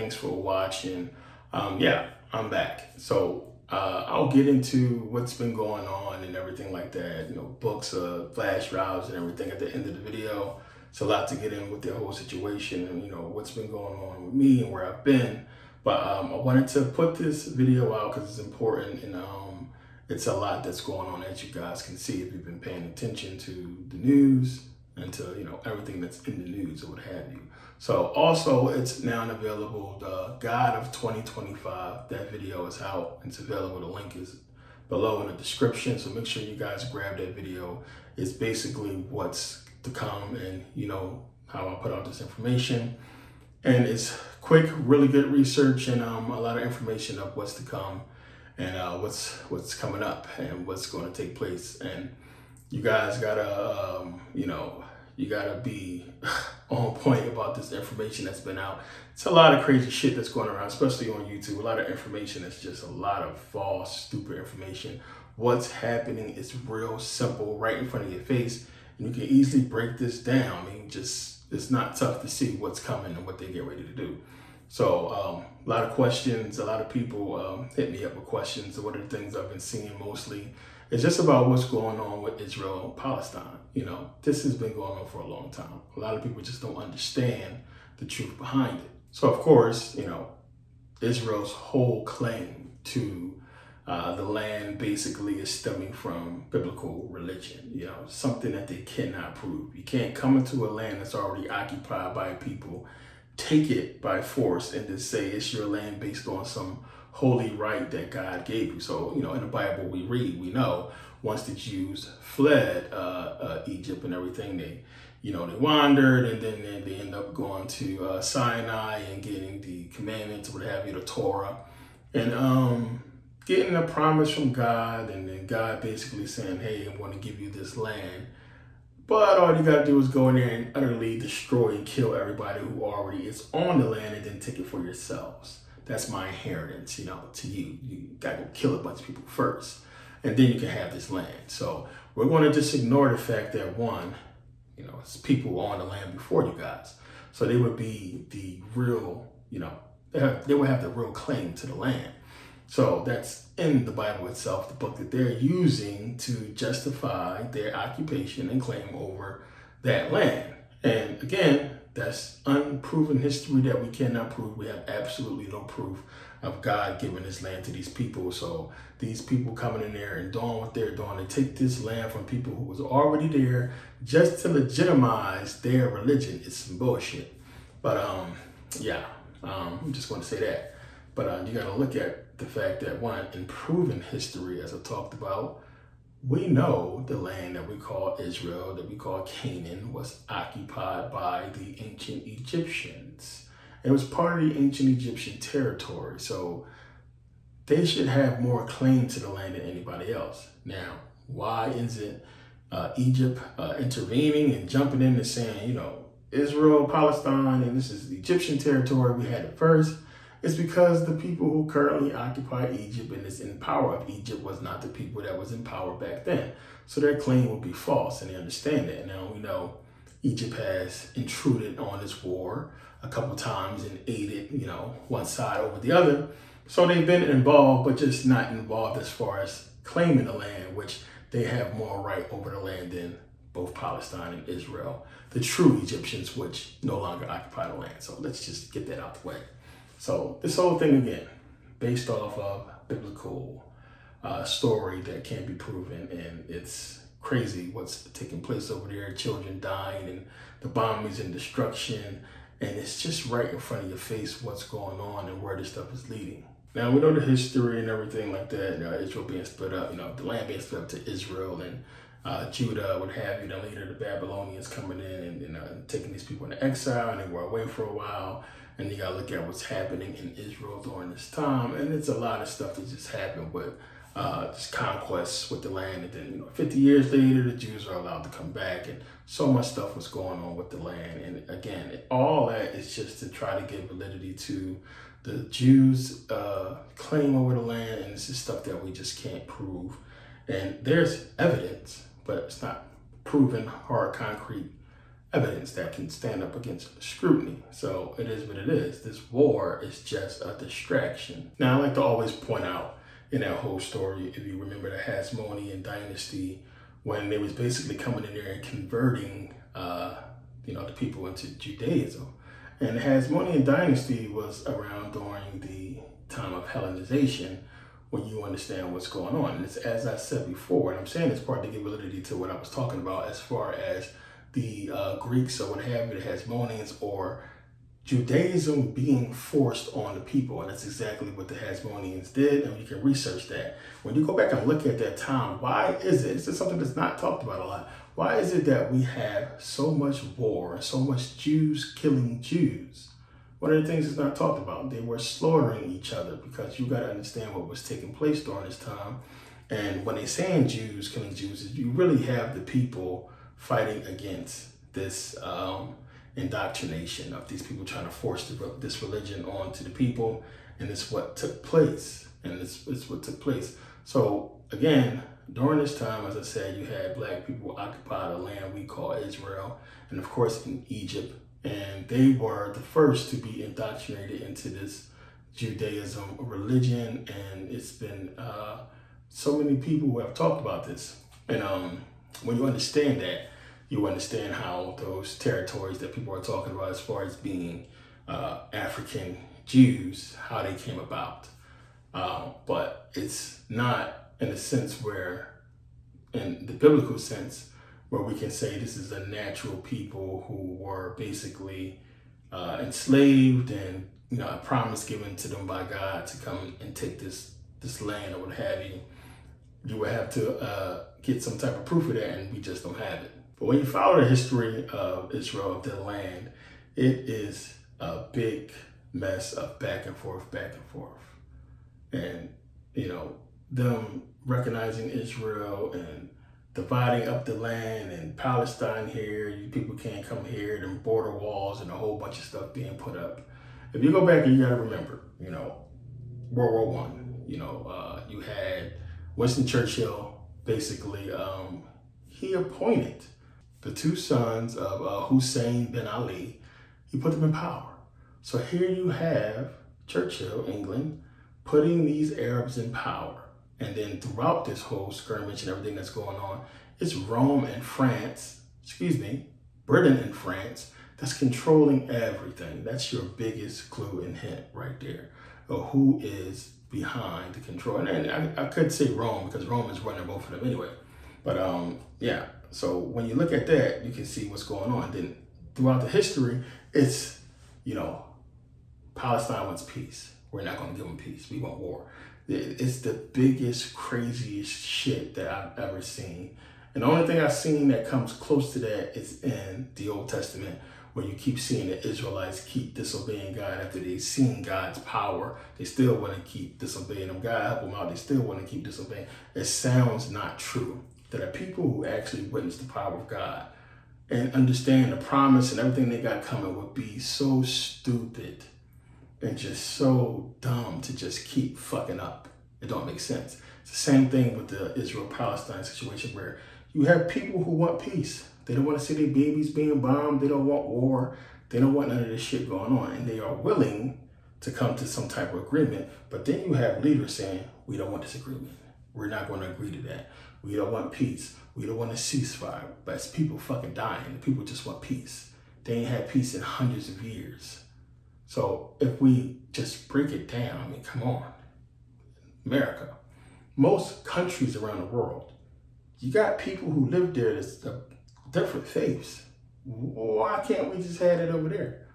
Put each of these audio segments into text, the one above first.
Thanks for watching. Yeah, I'm back. So I'll get into what's been going on and everything like that. You know, books, flash drives and everything at the end of the video. It's a lot to get in with the whole situation and, you know, what's been going on with me and where I've been. But I wanted to put this video out because it's important, and it's a lot that's going on, as you guys can see if you've been paying attention to the news and to, you know, everything that's in the news or what have you. So also it's now available, the God of 2025. That video is out. It's available. The link is below in the description. So make sure you guys grab that video. It's basically what's to come, and you know how I put out this information. And it's quick, really good research, and a lot of information of what's to come and what's coming up and what's going to take place. And you guys gotta, you gotta be on point about this information that's been out. It's a lot of crazy shit that's going around, especially on YouTube. A lot of information that's just a lot of false, stupid information. What's happening is real simple, right in front of your face, and you can easily break this down. I mean, it's not tough to see what's coming and what they get ready to do. So a lot of questions, a lot of people hit me up with questions. What are the things I've been seeing mostly? It's just about what's going on with Israel and Palestine. You know, this has been going on for a long time. A lot of people just don't understand the truth behind it. So of course, you know, Israel's whole claim to the land basically is stemming from biblical religion, you know, something that they cannot prove. You can't come into a land that's already occupied by people, take it by force, and just say it's your land based on some holy right that God gave you. So, you know, in the Bible we read, we know once the Jews fled Egypt and everything, they wandered, and then they end up going to Sinai and getting the commandments, what have you, the Torah, and getting a promise from God, and then God basically saying, hey, I'm going to give you this land. But all you got to do is go in there and utterly destroy and kill everybody who already is on the land, and then take it for yourselves. That's my inheritance, you know, to you. You got to go kill a bunch of people first, and then you can have this land. So we're going to just ignore the fact that, one, you know, it's people on the land before you guys. So they would be the real, you know, they would have the real claim to the land. So that's in the Bible itself, the book that they're using to justify their occupation and claim over that land. And again, that's unproven history that we cannot prove. We have absolutely no proof of God giving this land to these people. So these people coming in there and doing what they're doing, they take this land from people who was already there just to legitimize their religion. It's some bullshit. But yeah, I'm just going to say that. But you got to look at the fact that, one, in proven history, as I talked about, we know the land that we call Israel, that we call Canaan, was occupied by the ancient Egyptians. It was part of the ancient Egyptian territory. So they should have more claim to the land than anybody else. Now, why isn't Egypt intervening and jumping in and saying, you know, Israel, Palestine, and this is the Egyptian territory, we had it first? It's because the people who currently occupy Egypt and is in power of Egypt was not the people that was in power back then. So their claim would be false, and they understand that. Now we know Egypt has intruded on this war a couple times and aided, you know, one side over the other. So they've been involved, but just not involved as far as claiming the land, which they have more right over the land than both Palestine and Israel, the true Egyptians, which no longer occupy the land. So let's just get that out the way. So this whole thing, again, based off of biblical story that can't be proven, and it's crazy what's taking place over there, children dying and the bombings and destruction, and it's just right in front of your face what's going on and where this stuff is leading. Now, we know the history and everything like that, Israel being split up, you know, the land being split up to Israel and Judah, what have you, the leader, the Babylonians coming in and taking these people into exile, and they were away for a while. And you gotta look at what's happening in Israel during this time. And it's a lot of stuff that just happened with just conquests with the land. And then, you know, 50 years later, the Jews are allowed to come back. And so much stuff was going on with the land. And again, all that is just to try to give validity to the Jews' claim over the land. And this is stuff that we just can't prove. And there's evidence, but it's not proven hard, concrete evidence that can stand up against scrutiny. So it is what it is. This war is just a distraction. Now, I like to always point out in that whole story, if you remember the Hasmonean dynasty, when they was basically coming in there and converting, the people into Judaism. And the Hasmonean dynasty was around during the time of Hellenization, when you understand what's going on. And it's, as I said before, and I'm saying this part to give validity to what I was talking about as far as the Greeks or what have you, the Hasmoneans, or Judaism being forced on the people. And that's exactly what the Hasmoneans did, and you can research that. When you go back and look at that time, why is it, this is something that's not talked about a lot, why is it that we have so much war and so much Jews killing Jews? One of the things that's not talked about, they were slaughtering each other, because you got to understand what was taking place during this time. And when they saying Jews killing Jews, you really have the people fighting against this indoctrination of these people trying to force this religion onto the people. And it's what took place. And it's what took place. So again, during this time, as I said, you had black people occupy the land we call Israel, and of course in Egypt. And they were the first to be indoctrinated into this Judaism religion. And it's been so many people who have talked about this. And when you understand that, you understand how those territories that people are talking about as far as being African Jews, how they came about. But it's not in a sense where, in the biblical sense, where we can say this is a natural people who were basically enslaved, and a promise given to them by God to come and take this land or what have you. You would have to get some type of proof of that, and we just don't have it. But when you follow the history of Israel, of their land, it is a big mess of back and forth. And, them recognizing Israel and dividing up the land, and Palestine here, you people can't come here, and border walls and a whole bunch of stuff being put up. If you go back, and you got to remember, World War I, you had Winston Churchill, basically, he appointed the two sons of Hussein bin Ali. He put them in power. So here you have Churchill, England, putting these Arabs in power. And then throughout this whole skirmish and everything that's going on, it's Rome and France, Britain and France, that's controlling everything. That's your biggest clue and hint right there of who is behind the control. And I could say Rome, because Rome is running both of them anyway. But yeah, so when you look at that, you can see what's going on. Then throughout the history, it's, Palestine wants peace. We're not going to give them peace. We want war. It's the biggest, craziest shit that I've ever seen. And the only thing I've seen that comes close to that is in the Old Testament, where you keep seeing the Israelites keep disobeying God after they've seen God's power. They still want to keep disobeying him. God help them out. They still want to keep disobeying. It sounds not true. There are people who actually witness the power of God and understand the promise and everything they got coming would be so stupid and just so dumb to just keep fucking up. It don't make sense. It's the same thing with the Israel-Palestine situation, where you have people who want peace. They don't want to see their babies being bombed. They don't want war. They don't want none of this shit going on. And they are willing to come to some type of agreement. But then you have leaders saying, we don't want this agreement. We're not going to agree to that. We don't want peace. We don't want a ceasefire. But it's people fucking dying. People just want peace. They ain't had peace in hundreds of years. So if we just break it down, come on. America, most countries around the world, you got people who live there that's different faiths. Why can't we just have it over there?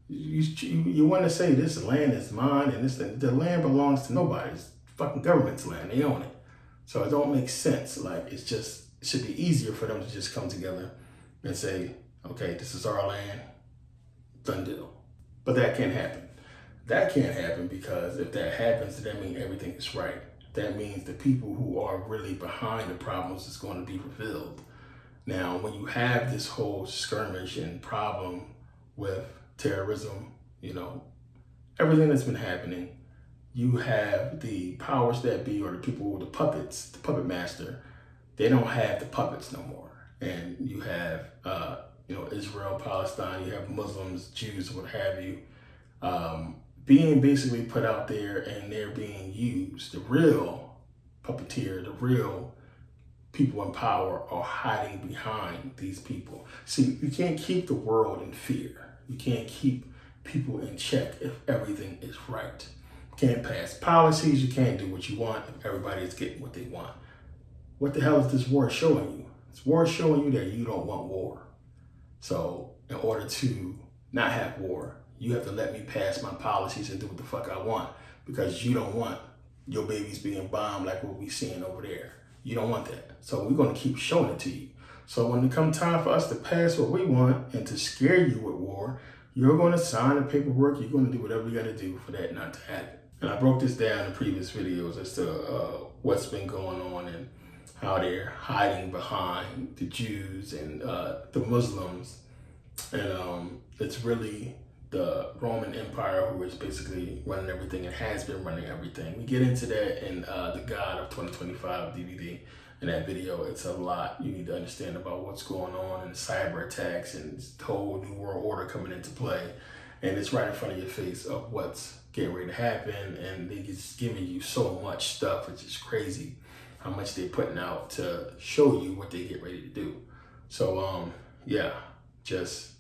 You want to say this land is mine, and the land belongs to nobody. It's fucking government's land. They own it. So it don't make sense. It should be easier for them to just come together and say, okay, this is our land, done deal. But that can't happen. That can't happen, because if that happens, that means everything is right. That means the people who are really behind the problems is going to be revealed. Now, when you have this whole skirmish and problem with terrorism, everything that's been happening, you have the powers that be, or the people, the puppets, the puppet master, they don't have the puppets no more. And you have, you know, Israel, Palestine, you have Muslims, Jews, what have you, being basically put out there and they're being used. The real puppeteer, the real people in power are hiding behind these people. See, you can't keep the world in fear. You can't keep people in check if everything is right. You can't pass policies. You can't do what you want if everybody is getting what they want. What the hell is this war showing you? This war is showing you that you don't want war. So in order to not have war, you have to let me pass my policies and do what the fuck I want, because you don't want your babies being bombed like what we're seeing over there. You don't want that. So we're going to keep showing it to you. So when it comes time for us to pass what we want and to scare you with war, you're going to sign the paperwork. You're going to do whatever you got to do for that not to happen. And I broke this down in previous videos as to what's been going on and how they're hiding behind the Jews and the Muslims. And it's really the Roman Empire who is basically running everything and has been running everything. We get into that in the God of 2025 DVD. In that video, it's a lot you need to understand about what's going on and the cyber attacks and this whole new world order coming into play. And it's right in front of your face of what's getting ready to happen. And they just giving you so much stuff. It's just crazy how much they're putting out to show you what they get ready to do. So, yeah, just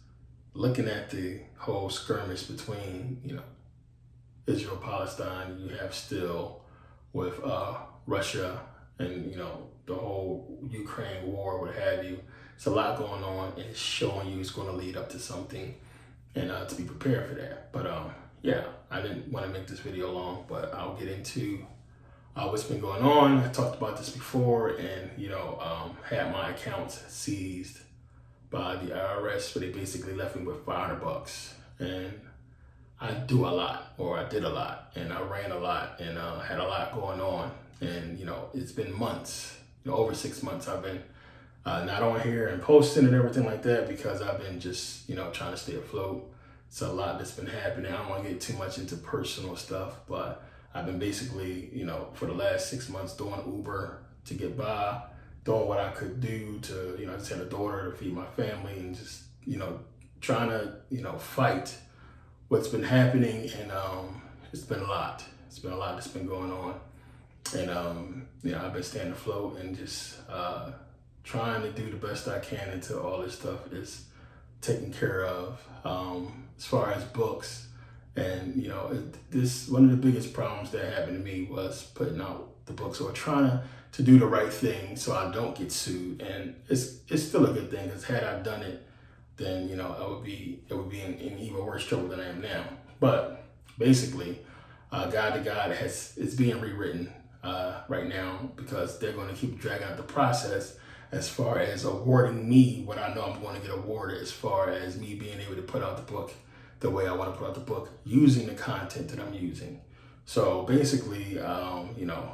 looking at the whole skirmish between, you know, Israel, Palestine, you have still with Russia and, you know, the whole Ukraine war, what have you. It's a lot going on, and it's showing you it's going to lead up to something, and to be prepared for that. But yeah, I didn't want to make this video long, but I'll get into what's been going on. I talked about this before, and, you know, had my accounts seized by the IRS, but they basically left me with $500. And I do a lot, or I did a lot, and I ran a lot, and had a lot going on. And, you know, it's been months, you know, over 6 months I've been not on here and posting and everything like that, because I've been just, you know, trying to stay afloat. It's a lot that's been happening. I don't want to get too much into personal stuff, but I've been basically, you know, for the last 6 months doing Uber to get by, doing what I could do to, you know, I just had a daughter to feed my family, and just, you know, trying to, you know, fight what's been happening. And it's been a lot. It's been a lot that's been going on. And, you know, I've been staying afloat and just trying to do the best I can until all this stuff is taken care of. As far as books, and, you know, one of the biggest problems that happened to me was putting out the books, or trying to do the right thing so I don't get sued. And it's still a good thing, because had I done it, then, you know, it would be in even worse trouble than I am now. But basically, God to God is being rewritten right now, because they're going to keep dragging out the process as far as awarding me what I know I'm going to get awarded, as far as me being able to put out the book the way I want to put out the book, using the content that I'm using. So basically, you know,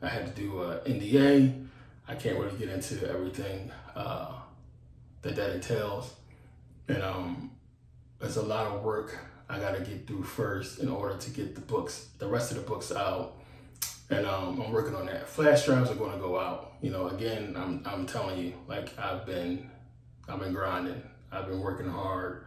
I had to do an NDA. I can't really get into everything that entails. And there's a lot of work I got to get through first in order to get the rest of the books out. And I'm working on that. Flash drives are going to go out. You know, again, I'm telling you, like, I've been grinding. I've been working hard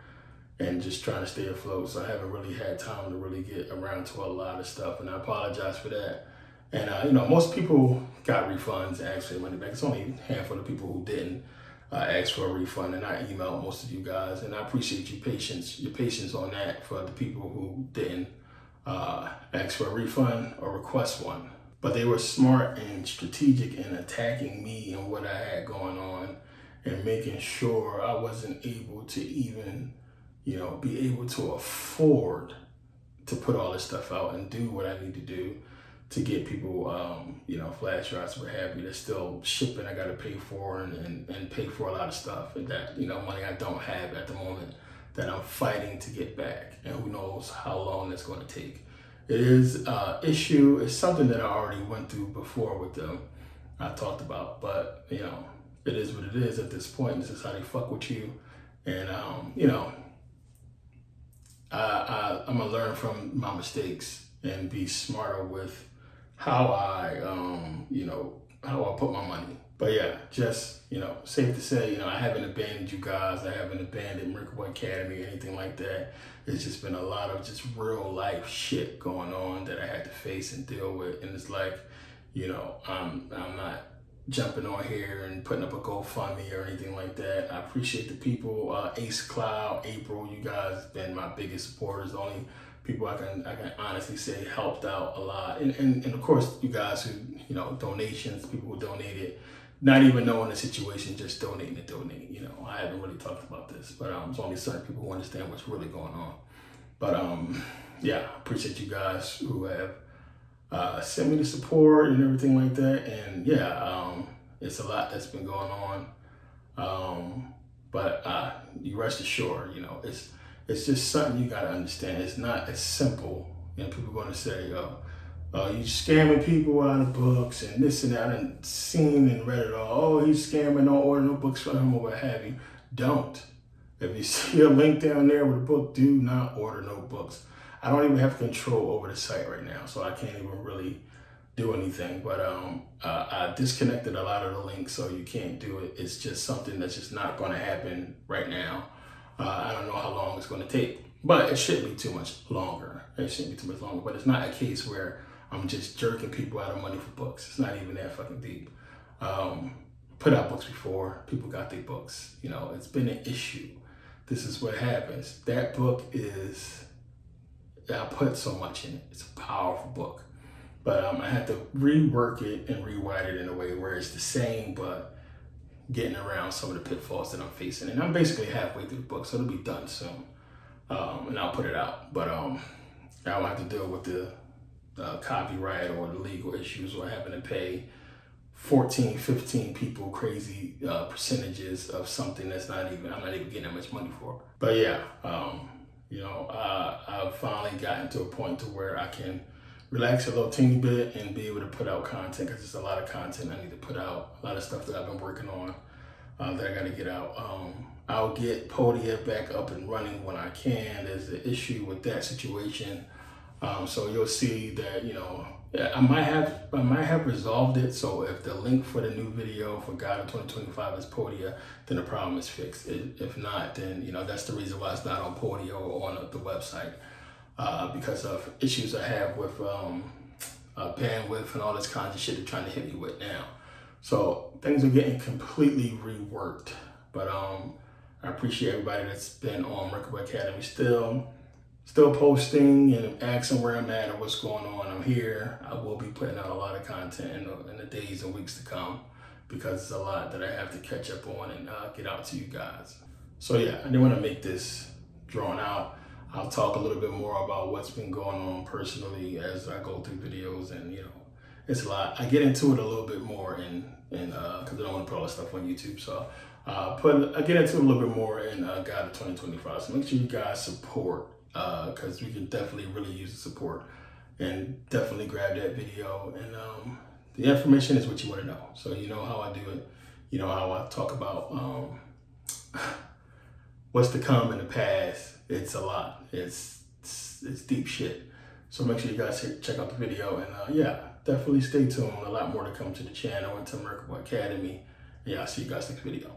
and just trying to stay afloat. So I haven't really had time to really get around to a lot of stuff, and I apologize for that. And you know, most people got refunds and asked for their money back. It's only a handful of people who didn't ask for a refund, and I emailed most of you guys, and I appreciate your patience on that for the people who didn't ask for a refund or request one. But they were smart and strategic in attacking me and what I had going on, and making sure I wasn't able to even, you know, be able to afford to put all this stuff out and do what I need to do to get people, you know, flash drives, what have you. There's still shipping I got to pay for, and pay for a lot of stuff, and that, you know, money I don't have at the moment that I'm fighting to get back, and who knows how long that's going to take. It is an issue. It's something that I already went through before with them. I talked about, but, you know, it is what it is at this point. This is how they fuck with you. And, you know, I'm gonna learn from my mistakes and be smarter with how I, you know, how I put my money. But yeah, just, you know, safe to say, you know, I haven't abandoned you guys. I haven't abandoned Merkabah Academy or anything like that. It's just been a lot of just real life shit going on that I had to face and deal with. And it's like, you know, I'm not jumping on here and putting up a GoFundMe or anything like that. I appreciate the people, Ace Cloud, April, you guys have been my biggest supporters. The only people I can honestly say helped out a lot. And of course, you guys who, you know, donations, people who donated, not even knowing the situation, just donating to donate. You know, I haven't really talked about this, but there's only certain people who understand what's really going on. But yeah, I appreciate you guys who have sent me the support and everything like that. And yeah, it's a lot that's been going on. But you rest assured, you know, it's just something you gotta understand. It's not as simple. You know, people are gonna say, you scamming people out of books and this and that. I done seen and read it all. Oh, he's scamming, don't order no books from him or what have you. Don't. If you see a link down there with a book, do not order no books. I don't even have control over the site right now, so I can't even really do anything. But I disconnected a lot of the links, so you can't do it. It's just something that's just not gonna happen right now. I don't know how long it's gonna take, but it shouldn't be too much longer. It shouldn't be too much longer, but it's not a case where I'm just jerking people out of money for books. It's not even that fucking deep. Put out books before, people got their books. You know, it's been an issue. This is what happens. That book is, I put so much in it. It's a powerful book. But I had to rework it and rewrite it in a way where it's the same, but getting around some of the pitfalls that I'm facing. And I'm basically halfway through the book, so it'll be done soon. And I'll put it out. But I don't have to deal with the copyright or the legal issues or having to pay 14, 15 people crazy percentages of something that's not even, I'm not even getting that much money for. But yeah, you know, I've finally gotten to a point to where I can relax a little teeny bit and be able to put out content, because there's a lot of content I need to put out, a lot of stuff that I've been working on that I got to get out. I'll get Podia back up and running when I can. There's an issue with that situation. So you'll see that, you know, I might have resolved it. So if the link for the new video for God of 2025 is Podia, then the problem is fixed. If not, then, you know, that's the reason why it's not on Podia or on the website, because of issues I have with bandwidth and all this kind of shit they're trying to hit me with now. So things are getting completely reworked. But I appreciate everybody that's been on Merkabah Academy still posting and asking where I'm at or what's going on. I'm here. I will be putting out a lot of content in the days and weeks to come, because it's a lot that I have to catch up on and get out to you guys. So yeah, I didn't want to make this drawn out. I'll talk a little bit more about what's been going on personally as I go through videos, and you know, it's a lot. I get into it a little bit more because I don't want to put all this stuff on YouTube. So I get into it a little bit more in God of 2025. So make sure you guys support, because we can definitely really use the support, and definitely grab that video. And the information is what you want to know. So you know how I do it. You know how I talk about what's to come in the past. It's a lot. It's deep shit. So make sure you guys check out the video, and yeah, definitely stay tuned. A lot more to come to the channel and to Merkabah Academy. Yeah, I'll see you guys next video.